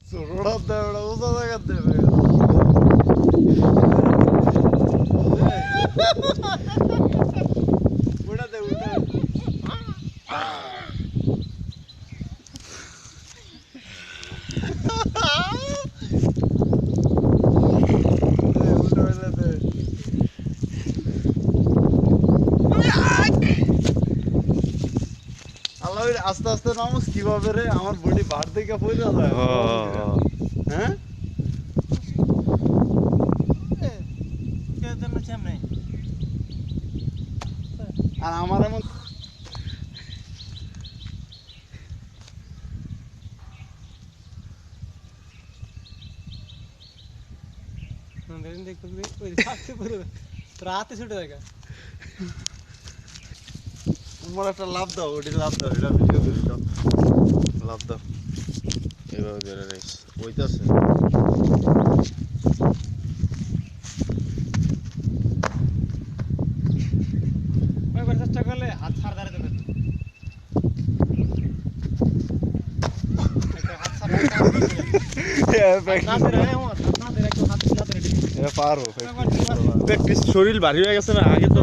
ছোটটা দেবে না উঁচা জায়গা দেবে ওটা দে উল্টা আস্তে আস্তে নামস কিভাবে রে আমার বডি ভার থেকে পড়ে যায় হ্যাঁ আর আমার এমন রাতে ছুটে দেখা তোমার একটা লাভ দাও ওটি লাভ দাও এটা ভিডিও করে দাও লাভ দাও এইভাবে ধরে রেস ওইটাছে চেষ্টা করলে হাত ছাড় দাঁড়াতে পারবে পারো শরীর ভারী হয়ে গেছে না আগে তো